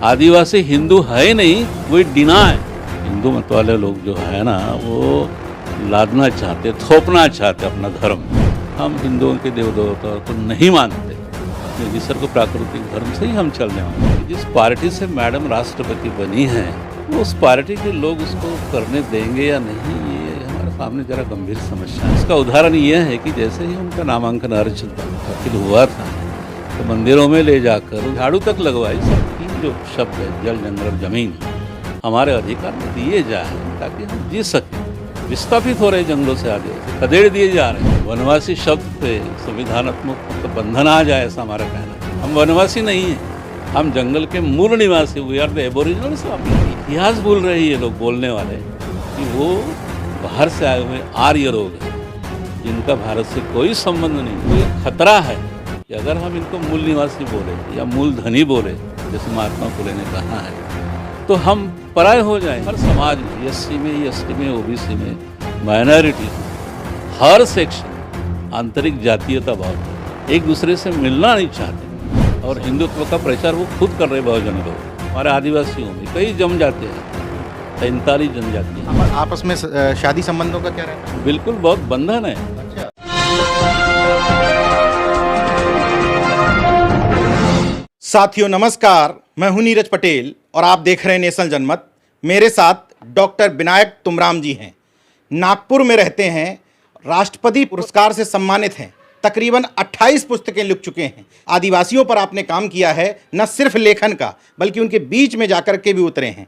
आदिवासी हिंदू है ही नहीं, वो डिना है। हिंदू मत वाले लोग जो है ना, वो लादना चाहते, थोपना चाहते अपना धर्म। हम हिंदुओं के देव देवता को नहीं मानते, अपने निसर्ग प्राकृतिक धर्म से ही हम चलने वाले हैं। जिस पार्टी से मैडम राष्ट्रपति बनी है, वो उस पार्टी के लोग उसको करने देंगे या नहीं, ये हमारे सामने जरा गंभीर समस्या है। इसका उदाहरण ये है कि जैसे ही उनका नामांकन अर्ज दाखिल हुआ था, तो मंदिरों में ले जाकर झाड़ू तक लगवाई। सबकी जो शब्द है, जल जंगल जमीन हमारे अधिकार में दिए जाए ताकि हम जी सकें। विस्थापित हो रहे जंगलों से आगे खदेड़ दिए जा रहे हैं। वनवासी शब्द पे संविधानात्मक तो बंधन आ जाए, ऐसा हमारा कहना है। हम वनवासी नहीं हैं, हम जंगल के मूल निवासी, वी आर द एबोरिजिनल्स। इतिहास भूल रहे ये लोग बोलने वाले कि वो बाहर से आए हुए आर्य लोग हैं, जिनका भारत से कोई संबंध नहीं। कोई खतरा है कि अगर हम इनको मूल निवासी बोले या मूल धनी बोले, जैसे महात्मा फुले ने कहा है, तो हम पराये हो जाएंगे। हर समाज में, एससी में, एसटी में, ओबीसी में, माइनॉरिटी, हर सेक्शन आंतरिक जातीयता भाव है, एक दूसरे से मिलना नहीं चाहते। और हिंदुत्व का प्रचार वो खुद कर रहे बहुजन लोग। हमारे आदिवासियों में कई जनजाति हैं, 43 जनजाति हैं। आपस में शादी संबंधों का क्या रहता है? बिल्कुल, बहुत बंधन है। अच्छा। साथियों नमस्कार, मैं हूं नीरज पटेल और आप देख रहे हैं नेशनल जनमत। मेरे साथ डॉक्टर विनायक तुमराम जी हैं, नागपुर में रहते हैं, राष्ट्रपति पुरस्कार से सम्मानित हैं, तकरीबन 28 पुस्तकें लिख चुके हैं। आदिवासियों पर आपने काम किया है, न सिर्फ लेखन का बल्कि उनके बीच में जाकर के भी उतरे हैं।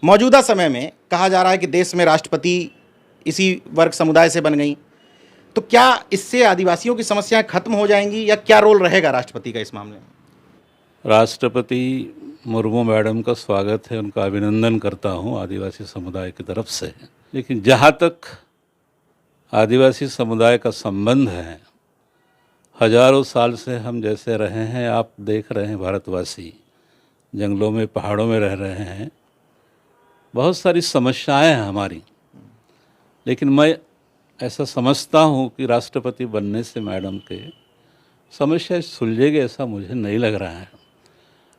मौजूदा समय में कहा जा रहा है कि देश में राष्ट्रपति इसी वर्ग समुदाय से बन गई, तो क्या इससे आदिवासियों की समस्याएं खत्म हो जाएंगी या क्या रोल रहेगा राष्ट्रपति का इस मामले में? राष्ट्रपति मुर्मू मैडम का स्वागत है, उनका अभिनंदन करता हूं आदिवासी समुदाय की तरफ से। लेकिन जहां तक आदिवासी समुदाय का संबंध है, हजारों साल से हम जैसे रहे हैं, आप देख रहे हैं, भारतवासी जंगलों में, पहाड़ों में रह रहे हैं, बहुत सारी समस्याएं हैं हमारी। लेकिन मैं ऐसा समझता हूं कि राष्ट्रपति बनने से मैडम के समस्या सुलझेगी, ऐसा मुझे नहीं लग रहा है।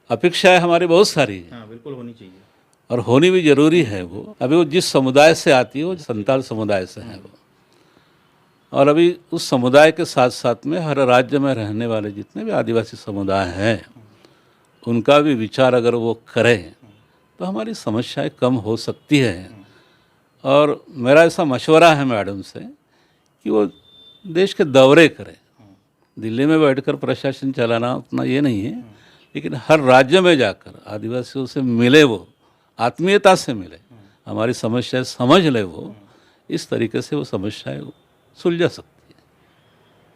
अपेक्षाएं हमारी बहुत सारी हैं। हाँ, बिल्कुल होनी चाहिए और होनी भी जरूरी है। वो अभी वो जिस समुदाय से आती है, वो संताल समुदाय से है वो, और अभी उस समुदाय के साथ साथ में हर राज्य में रहने वाले जितने भी आदिवासी समुदाय हैं, उनका भी विचार अगर वो करें तो हमारी समस्याएं कम हो सकती है। और मेरा ऐसा मशवरा है मैडम से कि वो देश के दौरे करें। दिल्ली में बैठकर प्रशासन चलाना उतना ये नहीं है, लेकिन हर राज्य में जाकर आदिवासियों से मिले, वो आत्मीयता से मिले, हमारी समस्याएं समझ ले वो, इस तरीके से वो समस्याएं सुलझा सकती है।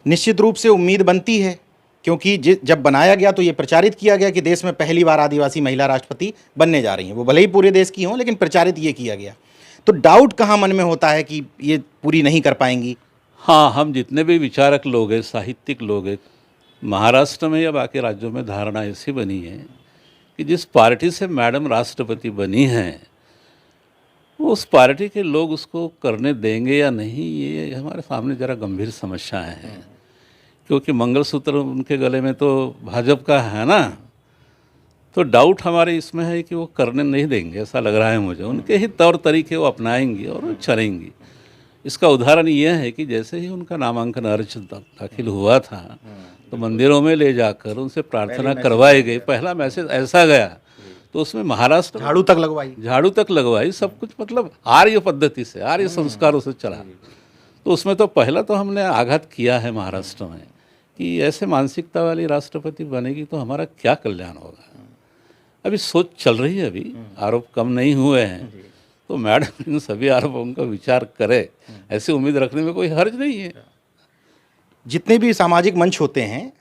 निश्चित रूप से उम्मीद बनती है, क्योंकि जब बनाया गया तो ये प्रचारित किया गया कि देश में पहली बार आदिवासी महिला राष्ट्रपति बनने जा रही हैं। वो भले ही पूरे देश की हों, लेकिन प्रचारित ये किया गया। तो डाउट कहाँ मन में होता है कि ये पूरी नहीं कर पाएंगी? हाँ, हम जितने भी विचारक लोग हैं, साहित्यिक लोग हैं, महाराष्ट्र में या बाकी राज्यों में धारणा ऐसी बनी है कि जिस पार्टी से मैडम राष्ट्रपति बनी हैं, वो उस पार्टी के लोग उसको करने देंगे या नहीं, ये हमारे सामने ज़रा गंभीर समस्याएं हैं। क्योंकि मंगलसूत्र उनके गले में तो भाजपा का है ना, तो डाउट हमारे इसमें है कि वो करने नहीं देंगे, ऐसा लग रहा है मुझे। उनके ही तौर तरीके वो अपनाएंगी और चलेंगी। इसका उदाहरण ये है कि जैसे ही उनका नामांकन अर्ज दाखिल हुआ था, तो मंदिरों में ले जाकर उनसे प्रार्थना करवाई गई। पहला मैसेज ऐसा गया, तो उसमें महाराष्ट्र झाड़ू तक लगवाई, सब कुछ मतलब आर्य पद्धति से, आर्य संस्कारों से चला। तो उसमें तो पहला तो हमने आघात किया है महाराष्ट्र में कि ऐसे मानसिकता वाली राष्ट्रपति बनेगी तो हमारा क्या कल्याण होगा। अभी सोच चल रही है, अभी आरोप कम नहीं हुए हैं, तो मैडम इन सभी आरोपों का विचार करे, ऐसी उम्मीद रखने में कोई हर्ज नहीं है। जितने भी सामाजिक मंच होते हैं,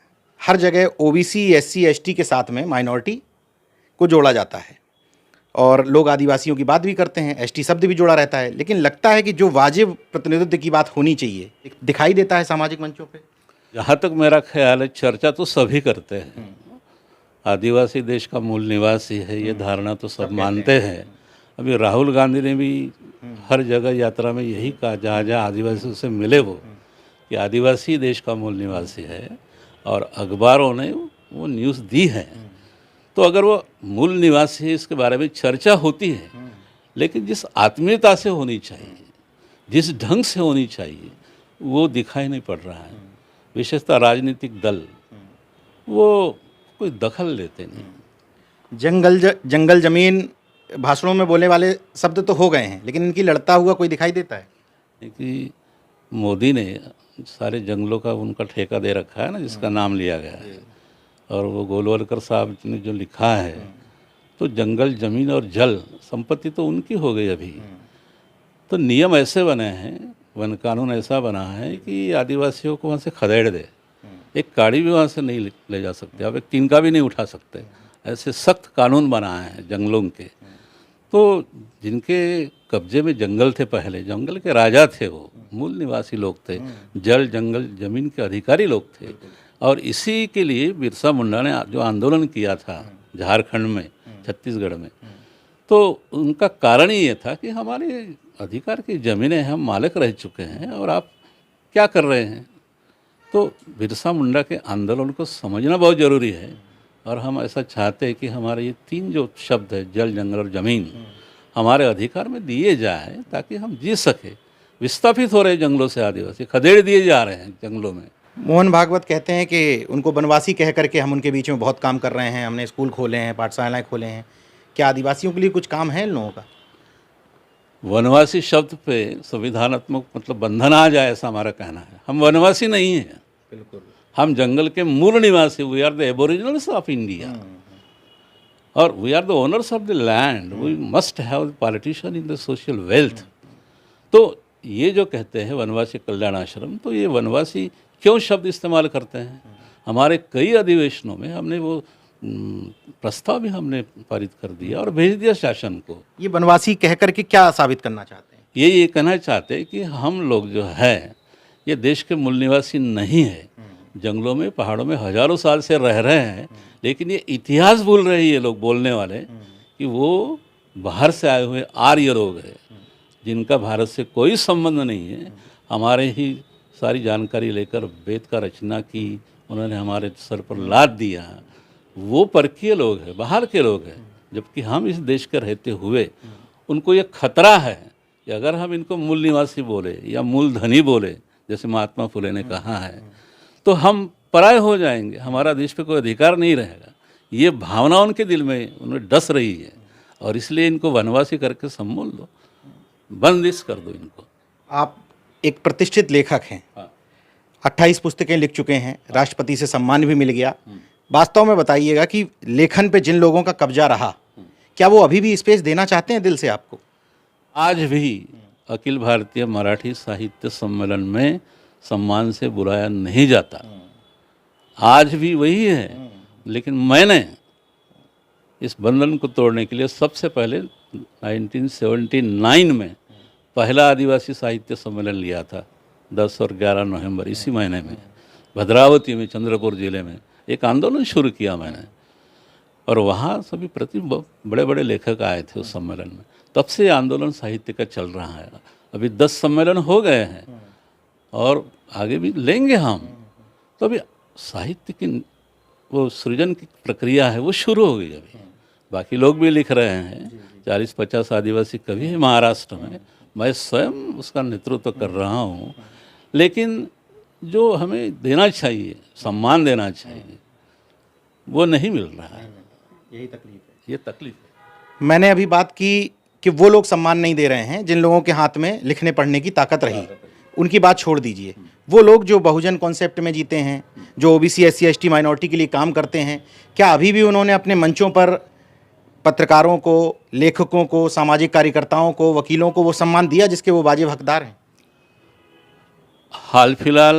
हर जगह ओबीसी, एससी, एसटी के साथ में माइनॉरिटी को जोड़ा जाता है, और लोग आदिवासियों की बात भी करते हैं, एसटी शब्द भी जोड़ा रहता है। लेकिन लगता है कि जो वाजिब प्रतिनिधित्व की बात होनी चाहिए, दिखाई देता है सामाजिक मंचों पे। जहाँ तक मेरा ख्याल है, चर्चा तो सभी करते हैं, आदिवासी देश का मूल निवासी है, ये धारणा तो सब मानते हैं। अभी राहुल गांधी ने भी हर जगह यात्रा में यही कहा, जहाँ जहाँ आदिवासियों से मिले वो, कि आदिवासी देश का मूल निवासी है, और अखबारों ने वो न्यूज़ दी है। तो अगर वो मूल निवासी है इसके बारे में चर्चा होती है, लेकिन जिस आत्मीयता से होनी चाहिए, जिस ढंग से होनी चाहिए, वो दिखाई नहीं पड़ रहा है। विशेषतः राजनीतिक दल वो कोई दखल लेते नहीं। जंगल जमीन भाषणों में बोलने वाले शब्द तो हो गए हैं, लेकिन इनकी लड़ता हुआ कोई दिखाई देता है? कि मोदी ने सारे जंगलों का उनका ठेका दे रखा है ना, जिसका नाम लिया गया है, और वो गोलवलकर साहब ने जो लिखा है, तो जंगल जमीन और जल संपत्ति तो उनकी हो गई अभी। तो नियम ऐसे बने हैं, वन कानून ऐसा बना है कि आदिवासियों को वहाँ से खदेड़ दे, एक गाड़ी भी वहाँ से नहीं ले जा सकते, आप एक तिनका भी नहीं उठा सकते। ऐसे सख्त कानून बनाए हैं जंगलों के। तो जिनके कब्जे में जंगल थे, पहले जंगल के राजा थे, वो मूल निवासी लोग थे, जल जंगल जमीन के अधिकारी लोग थे। और इसी के लिए बिरसा मुंडा ने जो आंदोलन किया था झारखंड में, छत्तीसगढ़ में, तो उनका कारण ही ये था कि हमारे अधिकार की ज़मीनें हम मालिक रह चुके हैं और आप क्या कर रहे हैं। तो बिरसा मुंडा के आंदोलन को समझना बहुत ज़रूरी है। और हम ऐसा चाहते हैं कि हमारे ये तीन जो शब्द है, जल जंगल और ज़मीन, हमारे अधिकार में दिए जाए ताकि हम जी सके। विस्थापित हो रहे जंगलों से आदिवासी, खदेड़ दिए जा रहे हैं जंगलों में। मोहन भागवत कहते हैं कि उनको वनवासी कह करके हम उनके बीच में बहुत काम कर रहे हैं, हमने स्कूल खोले हैं, पाठशालाएं खोले हैं। क्या आदिवासियों के लिए कुछ काम है इन लोगों का? वनवासी शब्द पे संविधानात्मक मतलब बंधन आ जाए, ऐसा हमारा कहना है। हम वनवासी नहीं हैं, बिल्कुल, हम जंगल के मूल निवासी। We are the aboriginals of India और we are the owners of the land. We must have politician in the social wealth. तो ये जो कहते हैं वनवासी कल्याण आश्रम, तो ये वनवासी क्यों शब्द इस्तेमाल करते हैं? हमारे कई अधिवेशनों में हमने वो प्रस्ताव भी हमने पारित कर दिया और भेज दिया शासन को। ये वनवासी कह करके क्या साबित करना चाहते हैं? ये कहना चाहते हैं कि हम लोग जो है ये देश के मूल निवासी नहीं है, जंगलों में पहाड़ों में हजारों साल से रह रहे हैं, लेकिन ये इतिहास भूल रहे हैं ये लोग बोलने वाले कि वो बाहर से आए हुए आर्य लोग हैं, जिनका भारत से कोई संबंध नहीं है। हमारे ही सारी जानकारी लेकर वेद का रचना की, उन्होंने हमारे सर पर लाद दिया। वो परकीय लोग हैं, बाहर के लोग हैं, जबकि हम इस देश के रहते हुए उनको ये खतरा है कि अगर हम इनको मूल निवासी बोले या मूल धनी बोले, जैसे महात्मा फुले ने कहा है, तो हम पराये हो जाएंगे, हमारा देश पे कोई अधिकार नहीं रहेगा। ये भावना उनके दिल में उन्हें डस रही है और इसलिए इनको वनवासी करके सम्मोल दो, बंदिश कर दो इनको। आप एक प्रतिष्ठित लेखक हैं, 28 पुस्तकें लिख चुके हैं, राष्ट्रपति से सम्मान भी मिल गया। वास्तव में बताइएगा कि लेखन पे जिन लोगों का कब्जा रहा, क्या वो अभी भी स्पेस देना चाहते हैं दिल से आपको? आज भी अखिल भारतीय मराठी साहित्य सम्मेलन में सम्मान से बुलाया नहीं जाता, आज भी वही है। लेकिन मैंने इस बंधन को तोड़ने के लिए सबसे पहले 1979 में पहला आदिवासी साहित्य सम्मेलन लिया था, 10 और 11 नवंबर इसी महीने में भद्रावती में, चंद्रपुर जिले में एक आंदोलन शुरू किया मैंने। और वहाँ सभी बड़े बड़े लेखक आए थे उस सम्मेलन में। तब से आंदोलन साहित्य का चल रहा है। अभी 10 सम्मेलन हो गए हैं और आगे भी लेंगे हम। तो अभी साहित्य की वो सृजन की प्रक्रिया है वो शुरू हो गई। अभी बाकी लोग भी लिख रहे हैं, 40-50 आदिवासी कवि हैं महाराष्ट्र में, मैं स्वयं उसका नेतृत्व कर रहा हूँ। लेकिन जो हमें देना चाहिए, सम्मान देना चाहिए, वो नहीं मिल रहा है। यही तकलीफ है। ये तकलीफ है। मैंने अभी बात की कि वो लोग सम्मान नहीं दे रहे हैं जिन लोगों के हाथ में लिखने पढ़ने की ताकत रही, उनकी बात छोड़ दीजिए। वो लोग जो बहुजन कॉन्सेप्ट में जीते हैं, जो ओबीसी SC ST माइनॉरिटी के लिए काम करते हैं, क्या अभी भी उन्होंने अपने मंचों पर पत्रकारों को, लेखकों को, सामाजिक कार्यकर्ताओं को, वकीलों को वो सम्मान दिया जिसके वो वाजिब हकदार हैं? हाल फिलहाल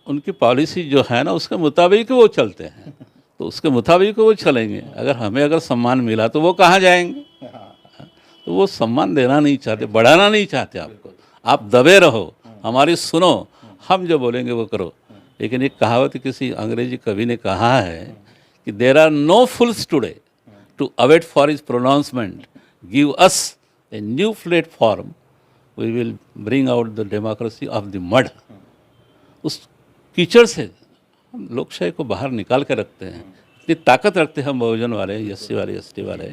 उनकी पॉलिसी जो है ना उसके मुताबिक वो चलते हैं, तो उसके मुताबिक वो चलेंगे। अगर सम्मान मिला तो वो कहाँ जाएंगे? तो वो सम्मान देना नहीं चाहते, बढ़ाना नहीं चाहते आपको। आप दबे रहो, हमारी सुनो, हम जो बोलेंगे वो करो। लेकिन एक कहावत किसी अंग्रेजी कवि ने कहा है कि there are no fools today to await for his pronouncement, give us a new platform, we will bring out the democracy of the mud. उस कीचड़ से हम लोकशाही को बाहर निकाल के रखते हैं, इतनी ताकत रखते हैं हम बहुजन वाले, एससी वाले, एसटी वाले,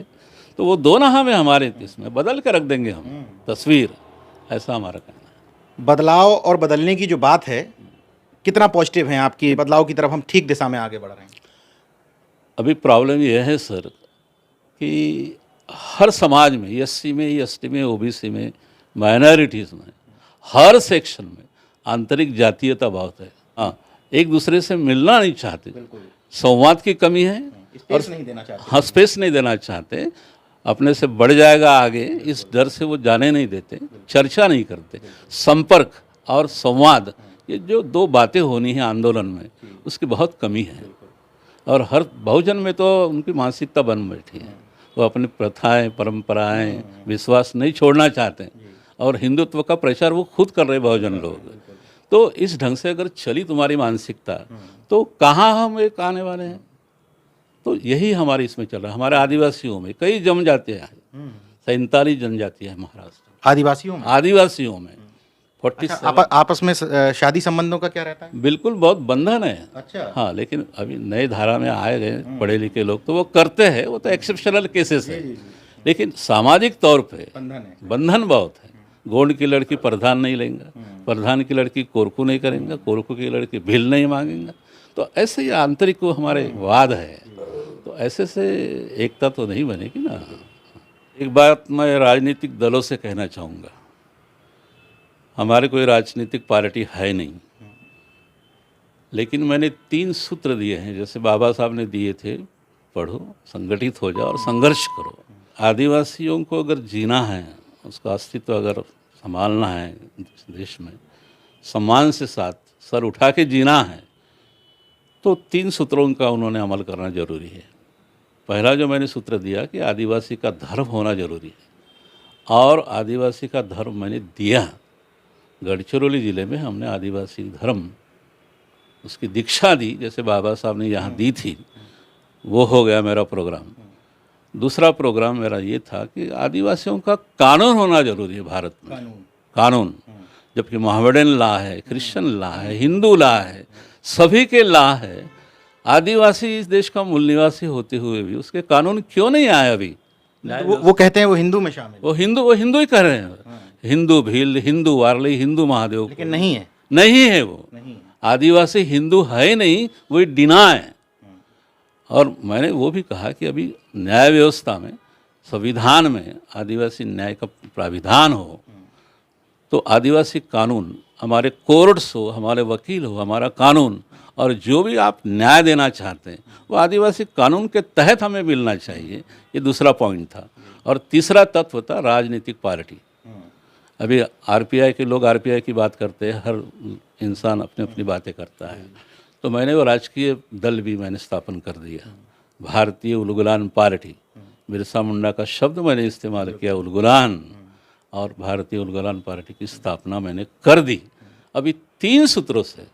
तो वो दोनों हमें हमारे इसमें बदल के रख देंगे हम तस्वीर, ऐसा हमारा कहना है। बदलाव और बदलने की जो बात है, कितना पॉजिटिव है आपकी बदलाव की तरफ, हम ठीक दिशा में आगे बढ़ रहे हैं? अभी प्रॉब्लम ये है सर कि हर समाज में, एससी में, एसटी में, ओबीसी में, माइनॉरिटीज़ में, हर सेक्शन में आंतरिक जातीयता बहुत है। हाँ, एक दूसरे से मिलना नहीं चाहते, संवाद की कमी है और नहीं देना चाहते। हाँ, स्पेस नहीं देना चाहते, अपने से बढ़ जाएगा आगे इस डर से वो जाने नहीं देते, चर्चा नहीं करते। संपर्क और संवाद, ये जो दो बातें होनी है आंदोलन में, उसकी बहुत कमी है। और हर बहुजन में तो उनकी मानसिकता बन बैठी है, वो अपनी प्रथाएं, परंपराएं, विश्वास नहीं छोड़ना चाहते और हिंदुत्व का प्रचार वो खुद कर रहे बहुजन लोग। तो इस ढंग से अगर चली तुम्हारी मानसिकता तो कहाँ हम एक आने वाले हैं? तो यही हमारे इसमें चल रहा है। हमारे आदिवासियों में कई जनजातियाँ हैं, 47 जनजातियाँ हैं महाराष्ट्र। आदिवासियों में 47। आपस में शादी संबंधों का क्या रहता है? बिल्कुल, बहुत बंधन है। अच्छा। हाँ, लेकिन अभी नए धारा में आए गए पढ़े लिखे लोग तो वो करते हैं, वो तो एक्सेप्शनल केसेस है। लेकिन सामाजिक तौर पे बंधन बहुत है। गोंड की लड़की प्रधान नहीं लेंगे, प्रधान की लड़की कोरकू नहीं करेंगे, कोरकू की लड़की भील नहीं मांगेंगे। तो ऐसे ही आंतरिक वो हमारे वाद है, तो ऐसे से एकता तो नहीं बनेगी ना। एक बात मैं राजनीतिक दलों से कहना चाहूँगा, हमारे कोई राजनीतिक पार्टी है नहीं, लेकिन मैंने 3 सूत्र दिए हैं, जैसे बाबा साहब ने दिए थे, पढ़ो, संगठित हो जाओ और संघर्ष करो। आदिवासियों को अगर जीना है, उसका अस्तित्व अगर संभालना है देश में, सम्मान से साथ सर उठा के जीना है, तो 3 सूत्रों का उन्होंने अमल करना जरूरी है। पहला जो मैंने सूत्र दिया कि आदिवासी का धर्म होना जरूरी है, और आदिवासी का धर्म मैंने दिया। गढ़चिरौली ज़िले में हमने आदिवासी धर्म, उसकी दीक्षा दी, जैसे बाबा साहब ने यहाँ दी थी, वो हो गया मेरा प्रोग्राम। दूसरा प्रोग्राम मेरा ये था कि आदिवासियों का कानून होना जरूरी है भारत में, कानून। जबकि मोहम्मडन लॉ है, क्रिश्चियन लॉ है, हिंदू लॉ है, सभी के लॉ है। आदिवासी इस देश का मूल निवासी होते हुए भी उसके कानून क्यों नहीं आए अभी? वो कहते हैं वो हिंदू में शामिल, वो हिंदू ही कर रहे हैं। हिंदू भील, हिंदू वारली, हिंदू महादेव, लेकिन नहीं है, नहीं है वो। आदिवासी हिंदू है ही नहीं, वो डिनाय है। और मैंने वो भी कहा कि अभी न्याय व्यवस्था में, संविधान में आदिवासी न्याय का प्राविधान हो, तो आदिवासी कानून, हमारे कोर्ट्स हो, हमारे वकील हो, हमारा कानून, और जो भी आप न्याय देना चाहते हैं वो आदिवासी कानून के तहत हमें मिलना चाहिए। ये दूसरा पॉइंट था। और तीसरा तत्व था राजनीतिक पार्टी। अभी आरपीआई के लोग आरपीआई की बात करते हैं, हर इंसान अपनी अपनी बातें करता है, तो मैंने वो राजकीय दल भी मैंने स्थापन कर दिया, भारतीय उलगुलान पार्टी। बिरसा मुंडा का शब्द मैंने इस्तेमाल किया, उलगुलान, और भारतीय उलगुलान पार्टी की स्थापना मैंने कर दी। अभी 3 सूत्रों से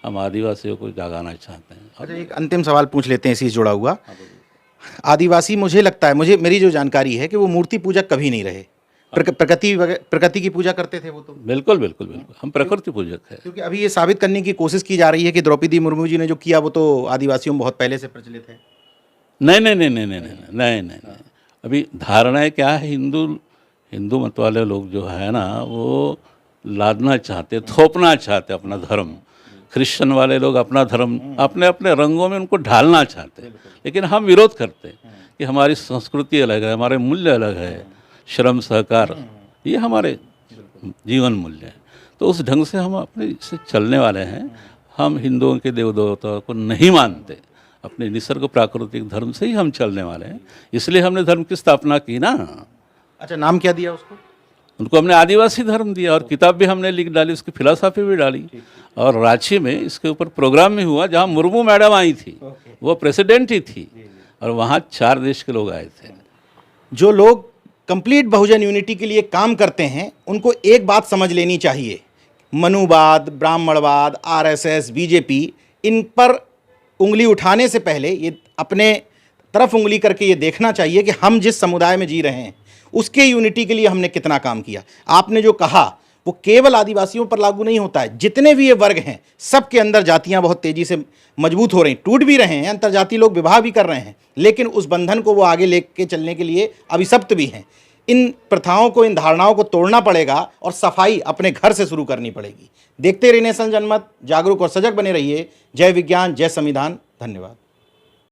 हम आदिवासियों को जागाना चाहते हैं। अच्छा, एक अंतिम सवाल पूछ लेते हैं इसी से जुड़ा हुआ। आदिवासी, मुझे लगता है, मेरी जो जानकारी है कि वो मूर्ति पूजक कभी नहीं रहे, प्रकृति की पूजा करते थे वो तो। बिल्कुल बिल्कुल बिल्कुल, हम प्रकृति पूजक है। क्योंकि अभी ये साबित करने की कोशिश की जा रही है कि द्रौपदी मुर्मू जी ने जो किया वो तो आदिवासियों में बहुत पहले से प्रचलित है। नहीं नहीं नहीं नहीं नहीं नहीं नहीं नहीं, अभी धारणाएं क्या है, हिंदू मत वाले लोग जो है ना, वो लादना चाहते, थोपना चाहते अपना धर्म। क्रिश्चियन वाले लोग अपना धर्म अपने अपने रंगों में उनको ढालना चाहते हैं, लेकिन हम विरोध करते हैं कि हमारी संस्कृति अलग है, हमारे मूल्य अलग है, श्रम सहकार, ये हमारे जीवन मूल्य है। तो उस ढंग से हम अपने इससे चलने वाले हैं। हम हिंदुओं के देव देवताओं को नहीं मानते, अपने निसर्ग प्राकृतिक धर्म से ही हम चलने वाले हैं, इसलिए हमने धर्म की स्थापना की ना। अच्छा, नाम क्या दिया उसको? उनको हमने आदिवासी धर्म दिया, और किताब भी हमने लिख डाली, उसकी फिलॉसफी भी डाली। और रांची में इसके ऊपर प्रोग्राम भी हुआ, जहाँ मुर्मू मैडम आई थी, वो प्रेसिडेंट ही थी, और वहाँ 4 देश के लोग आए थे। जो लोग कंप्लीट बहुजन यूनिटी के लिए काम करते हैं, उनको एक बात समझ लेनी चाहिए, मनुवाद, ब्राह्मणवाद, आरएसएस, बीजेपी, इन पर उंगली उठाने से पहले ये अपने तरफ उंगली करके ये देखना चाहिए कि हम जिस समुदाय में जी रहे हैं उसके यूनिटी के लिए हमने कितना काम किया। आपने जो कहा वो केवल आदिवासियों पर लागू नहीं होता है। जितने भी ये वर्ग हैं सबके अंदर जातियां बहुत तेजी से मजबूत हो रही, टूट भी रहे हैं, अंतर्जातीय लोग विवाह भी कर रहे हैं, लेकिन उस बंधन को वो आगे लेके चलने के लिए अभिशप्त भी हैं। इन प्रथाओं को, इन धारणाओं को तोड़ना पड़ेगा और सफाई अपने घर से शुरू करनी पड़ेगी। देखते रहिए नेशन जनमत, जागरूक और सजग बने रहिए। जय विज्ञान, जय संविधान। धन्यवाद।